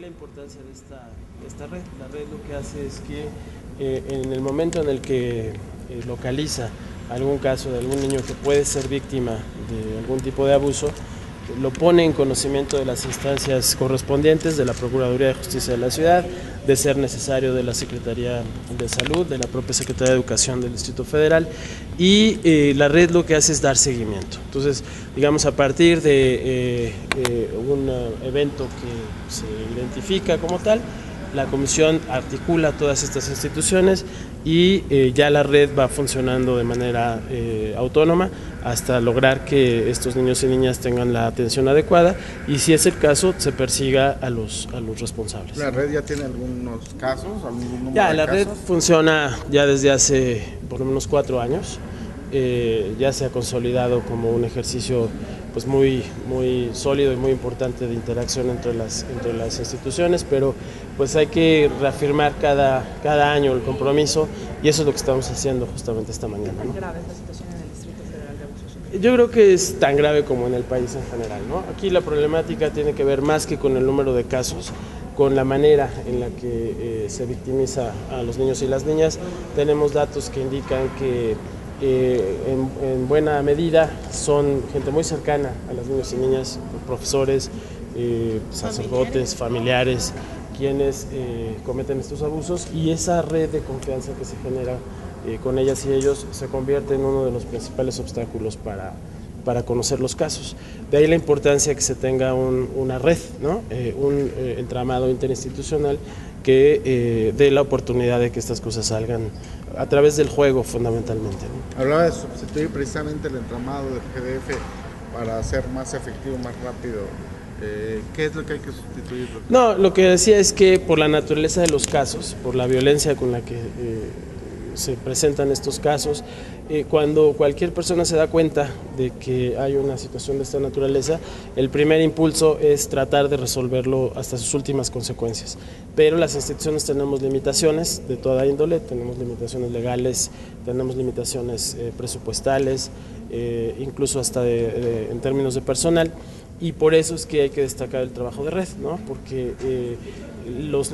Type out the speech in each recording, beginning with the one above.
la importancia de esta red. La red lo que hace es que en el momento en el que localiza algún caso de algún niño que puede ser víctima de algún tipo de abuso, lo pone en conocimiento de las instancias correspondientes, de la Procuraduría de Justicia de la Ciudad, de ser necesario de la Secretaría de Salud, de la propia Secretaría de Educación del Distrito Federal, y la red lo que hace es dar seguimiento. Entonces, digamos, a partir de un evento que se identifica como tal, la comisión articula todas estas instituciones y ya la red va funcionando de manera autónoma hasta lograr que estos niños y niñas tengan la atención adecuada y, si es el caso, se persiga a los responsables. ¿La red ya tiene algunos casos? La red funciona ya desde hace por lo menos 4 años. Ya se ha consolidado como un ejercicio pues muy sólido y muy importante de interacción entre las instituciones, pero pues hay que reafirmar cada año el compromiso, y eso es lo que estamos haciendo justamente esta mañana, ¿no? ¿Tan grave es la situación en el Distrito Federal de abusos? Yo creo que es tan grave como en el país en general, ¿no? Aquí la problemática tiene que ver más que con el número de casos, con la manera en la que se victimiza a los niños y las niñas. Tenemos datos que indican que en buena medida son gente muy cercana a los niños y niñas, profesores, sacerdotes, familiares, quienes cometen estos abusos, y esa red de confianza que se genera con ellas y ellos se convierte en uno de los principales obstáculos para conocer los casos. De ahí la importancia que se tenga una red, ¿no? Un entramado interinstitucional que dé la oportunidad de que estas cosas salgan a través del juego, fundamentalmente, ¿no? Hablaba de sustituir precisamente el entramado del GDF para hacer más efectivo, más rápido. ¿Qué es lo que hay que sustituir? No, lo que decía es que por la naturaleza de los casos, por la violencia con la que se presentan estos casos, cuando cualquier persona se da cuenta de que hay una situación de esta naturaleza, el primer impulso es tratar de resolverlo hasta sus últimas consecuencias. Pero las instituciones tenemos limitaciones de toda índole, tenemos limitaciones legales, tenemos limitaciones presupuestales, incluso hasta en términos de personal, y por eso es que hay que destacar el trabajo de red, ¿no? Porque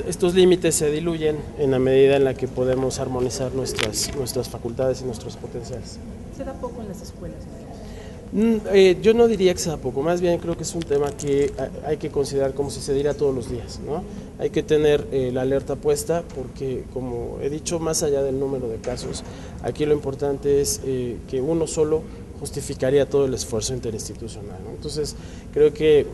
estos límites se diluyen en la medida en la que podemos armonizar nuestras facultades y nuestros potenciales. ¿Se da poco en las escuelas? Yo no diría que sea poco, más bien creo que es un tema que hay que considerar como si se diera todos los días, ¿no? Hay que tener la alerta puesta porque, como he dicho, más allá del número de casos, aquí lo importante es que uno solo justificaría todo el esfuerzo interinstitucional, ¿no? Entonces, creo que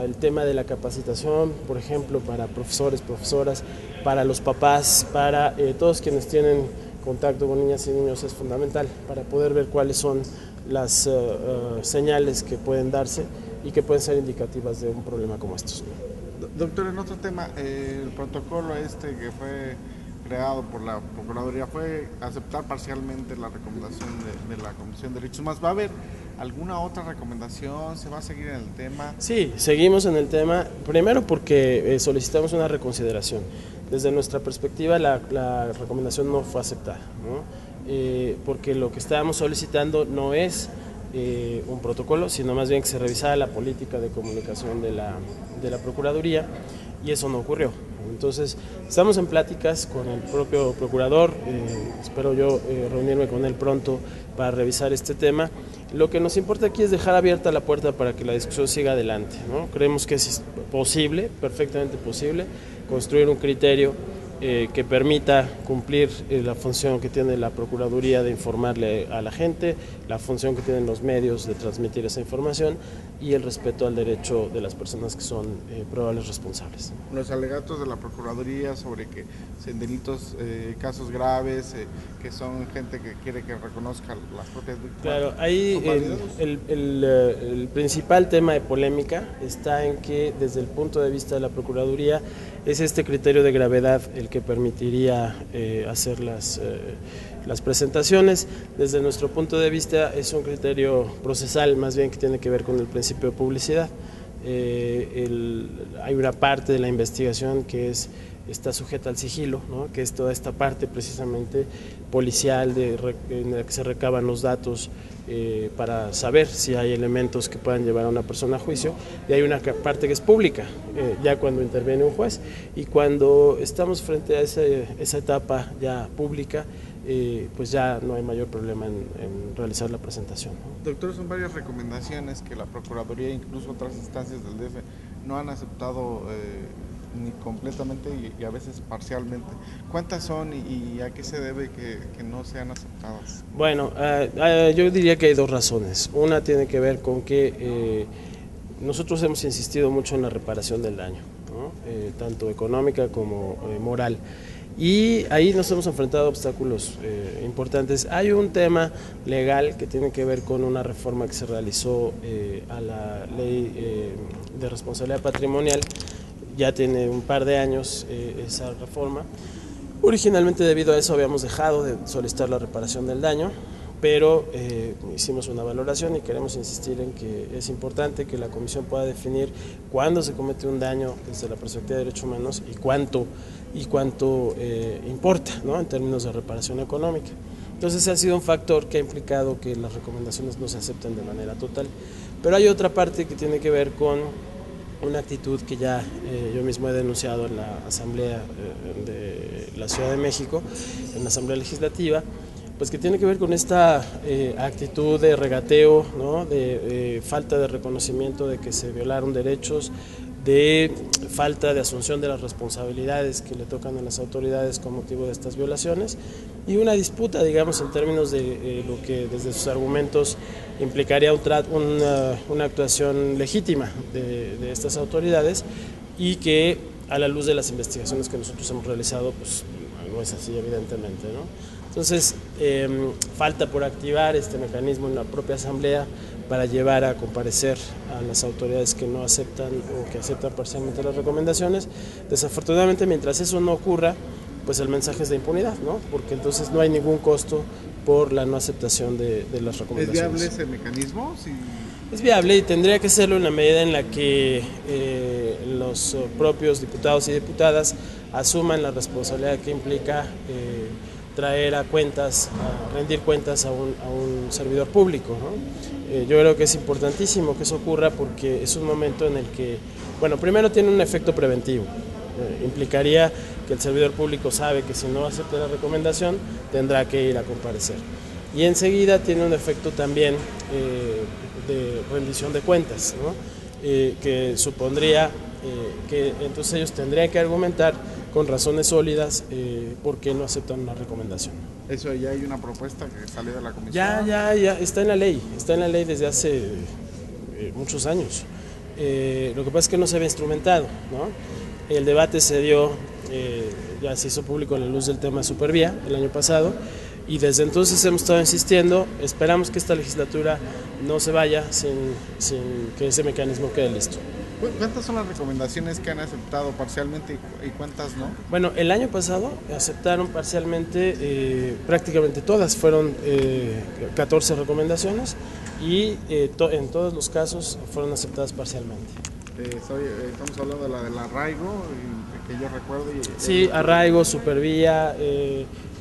el tema de la capacitación, por ejemplo, para profesores, profesoras, para los papás, para todos quienes tienen contacto con niñas y niños, es fundamental para poder ver cuáles son las señales que pueden darse y que pueden ser indicativas de un problema como estos, ¿no? Doctor, en otro tema, el protocolo que fue creado por la Procuraduría fue aceptar parcialmente la recomendación de la Comisión de Derechos Humanos. ¿Va a haber alguna otra recomendación? ¿Se va a seguir en el tema? Sí, seguimos en el tema, primero porque solicitamos una reconsideración. Desde nuestra perspectiva la recomendación no fue aceptada, ¿no? Porque lo que estábamos solicitando no es un protocolo, sino más bien que se revisara la política de comunicación de la Procuraduría, y eso no ocurrió. Entonces, estamos en pláticas con el propio procurador, espero yo reunirme con él pronto para revisar este tema. Lo que nos importa aquí es dejar abierta la puerta para que la discusión siga adelante, ¿no? Creemos que es posible, perfectamente posible, construir un criterio que permita cumplir la función que tiene la Procuraduría de informarle a la gente, la función que tienen los medios de transmitir esa información y el respeto al derecho de las personas que son probables responsables. Los alegatos de la Procuraduría sobre que en delitos, casos graves, que son gente que quiere que reconozca las propias víctimas. Claro, ahí el principal tema de polémica está en que desde el punto de vista de la Procuraduría es este criterio de gravedad el que permitiría hacer las presentaciones. Desde nuestro punto de vista es un criterio procesal, más bien que tiene que ver con el principio de publicidad. Hay una parte de la investigación que es está sujeta al sigilo, ¿no? Que es toda esta parte precisamente policial en la que se recaban los datos para saber si hay elementos que puedan llevar a una persona a juicio, y hay una parte que es pública, ya cuando interviene un juez, y cuando estamos frente a esa etapa ya pública, pues ya no hay mayor problema en realizar la presentación, ¿no? Doctor, son varias recomendaciones que la Procuraduría e incluso otras instancias del DF no han aceptado ni completamente y a veces parcialmente. ¿Cuántas son y a qué se debe que no sean aceptadas? Bueno, yo diría que hay dos razones. Una tiene que ver con que nosotros hemos insistido mucho en la reparación del daño, ¿no? Tanto económica como moral. Y ahí nos hemos enfrentado a obstáculos importantes. Hay un tema legal que tiene que ver con una reforma que se realizó a la ley de responsabilidad patrimonial. Ya tiene un par de años esa reforma. Originalmente, debido a eso, habíamos dejado de solicitar la reparación del daño, pero hicimos una valoración y queremos insistir en que es importante que la Comisión pueda definir cuándo se comete un daño desde la perspectiva de derechos humanos y cuánto importa, ¿no? En términos de reparación económica. Entonces ha sido un factor que ha implicado que las recomendaciones no se acepten de manera total. Pero hay otra parte que tiene que ver con una actitud que ya yo mismo he denunciado en la Asamblea de la Ciudad de México, en la Asamblea Legislativa, pues que tiene que ver con esta actitud de regateo, ¿no? De falta de reconocimiento de que se violaron derechos, de falta de asunción de las responsabilidades que le tocan a las autoridades con motivo de estas violaciones, y una disputa, digamos, en términos de lo que desde sus argumentos implicaría una actuación legítima de estas autoridades, y que a la luz de las investigaciones que nosotros hemos realizado, pues no es así, evidentemente, ¿no? Entonces, falta por activar este mecanismo en la propia Asamblea para llevar a comparecer a las autoridades que no aceptan o que aceptan parcialmente las recomendaciones. Desafortunadamente, mientras eso no ocurra, pues el mensaje es de impunidad, ¿no? Porque entonces no hay ningún costo por la no aceptación de las recomendaciones. ¿Es viable ese mecanismo? Sí. Es viable y tendría que serlo en la medida en la que los propios diputados y diputadas asuman la responsabilidad que implica traer a cuentas, a rendir cuentas a un servidor público, ¿no? Yo creo que es importantísimo que eso ocurra porque es un momento en el que, bueno, primero tiene un efecto preventivo. Implicaría que el servidor público sabe que si no acepta la recomendación tendrá que ir a comparecer. Y enseguida tiene un efecto también de rendición de cuentas, ¿no? Que supondría que entonces ellos tendrían que argumentar con razones sólidas por qué no aceptan una recomendación. Eso ya hay una propuesta que salió de la comisión. Ya está en la ley desde hace muchos años. Lo que pasa es que no se había instrumentado, ¿no? El debate se dio, ya se hizo público a la luz del tema Supervía el año pasado, y desde entonces hemos estado insistiendo. Esperamos que esta legislatura no se vaya sin que ese mecanismo quede listo. ¿Cuántas son las recomendaciones que han aceptado parcialmente y cuántas no? Bueno, el año pasado aceptaron parcialmente prácticamente todas, fueron 14 recomendaciones y en todos los casos fueron aceptadas parcialmente. Estamos hablando de la del arraigo, que yo recuerdo. Sí, arraigo, Supervía,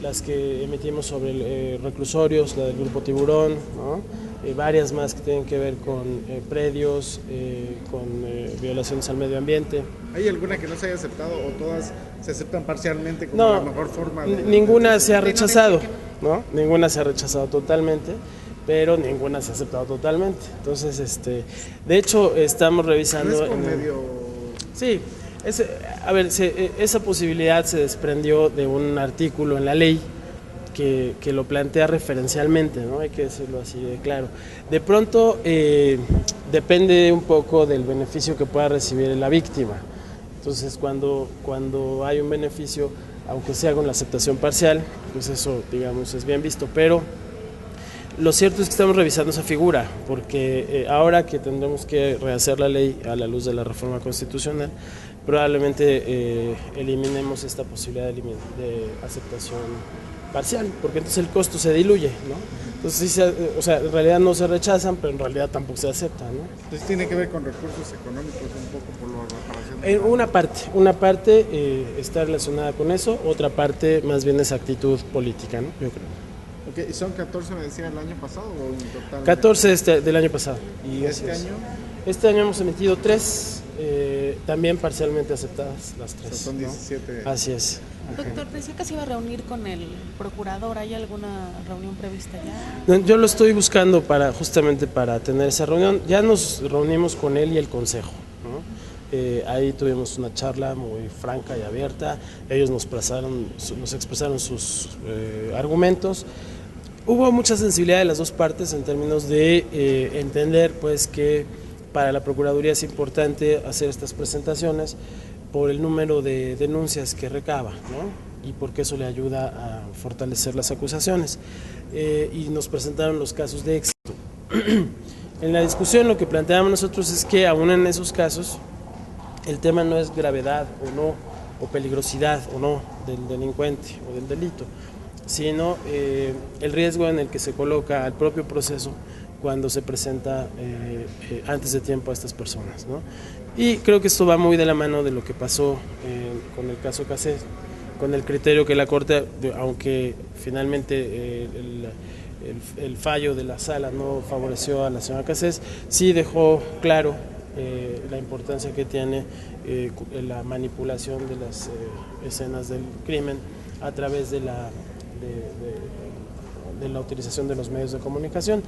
las que emitimos sobre reclusorios, la del Grupo Tiburón, ¿no? Varias más que tienen que ver con predios, con violaciones al medio ambiente. ¿Hay alguna que no se haya aceptado o todas se aceptan parcialmente como la mejor forma? Ninguna se ha rechazado, ¿no? Ninguna se ha rechazado totalmente, pero ninguna se ha aceptado totalmente. Entonces, de hecho, estamos revisando... ¿No es como medio...? Sí, esa posibilidad se desprendió de un artículo en la ley que lo plantea referencialmente, ¿no? Hay que decirlo así de claro. De pronto depende un poco del beneficio que pueda recibir la víctima. Entonces, cuando hay un beneficio, aunque sea con la aceptación parcial, pues eso, digamos, es bien visto. Pero lo cierto es que estamos revisando esa figura, porque ahora que tendremos que rehacer la ley a la luz de la reforma constitucional, probablemente eliminemos esta posibilidad de aceptación parcial, porque entonces el costo se diluye, ¿no? Entonces, sí o sea, en realidad no se rechazan, pero en realidad tampoco se aceptan, ¿no? Entonces tiene que ver con recursos económicos un poco por la reparación. Una parte está relacionada con eso, otra parte más bien es actitud política, ¿no? Yo creo. Okay, ¿y son 14, me decía, el año pasado o en total? 14 del año pasado. ¿Y este año? Este año hemos emitido 3, también parcialmente aceptadas las 3. O sea, son 17. ¿No? Así es. Doctor, decía que se iba a reunir con el procurador. ¿Hay alguna reunión prevista ya? No, yo lo estoy buscando justamente para tener esa reunión. Ya nos reunimos con él y el consejo, ¿no? Ahí tuvimos una charla muy franca y abierta. Ellos nos expresaron sus argumentos. Hubo mucha sensibilidad de las dos partes en términos de entender pues que para la Procuraduría es importante hacer estas presentaciones por el número de denuncias que recaba, ¿no? Y porque eso le ayuda a fortalecer las acusaciones. Y nos presentaron los casos de éxito. En la discusión lo que planteamos nosotros es que aún en esos casos el tema no es gravedad o no, o peligrosidad o no del delincuente o del delito, sino el riesgo en el que se coloca al propio proceso cuando se presenta antes de tiempo a estas personas, ¿no? Y creo que esto va muy de la mano de lo que pasó con el caso Cassés, con el criterio que la Corte, aunque finalmente el fallo de la sala no favoreció a la señora Cassés, sí dejó claro la importancia que tiene la manipulación de las escenas del crimen a través de la utilización de los medios de comunicación,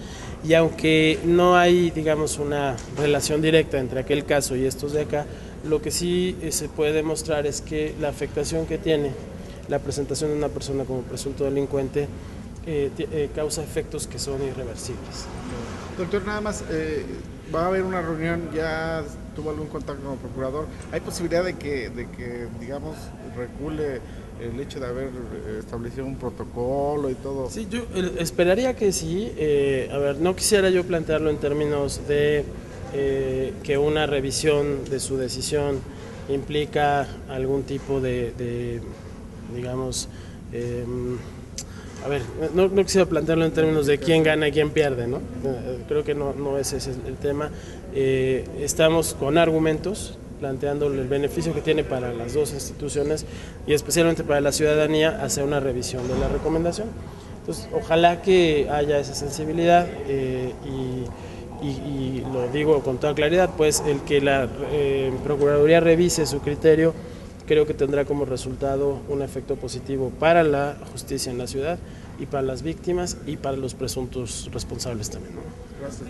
y aunque no hay, digamos, una relación directa entre aquel caso y estos de acá, lo que sí se puede demostrar es que la afectación que tiene la presentación de una persona como presunto delincuente causa efectos que son irreversibles. Doctor, nada más, va a haber una reunión, ya tuvo algún contacto con el procurador. ¿Hay posibilidad de que digamos, recule el hecho de haber establecido un protocolo y todo? Sí, yo esperaría que sí. A ver, no quisiera yo plantearlo en términos de que una revisión de su decisión implica algún tipo de digamos, a ver, no quisiera plantearlo en términos de quién gana y quién pierde, ¿no? Creo que no es ese el tema. Estamos con argumentos planteando el beneficio que tiene para las dos instituciones y especialmente para la ciudadanía hacer una revisión de la recomendación. Entonces, ojalá que haya esa sensibilidad y lo digo con toda claridad, pues el que la Procuraduría revise su criterio creo que tendrá como resultado un efecto positivo para la justicia en la ciudad y para las víctimas y para los presuntos responsables también, ¿no? Gracias.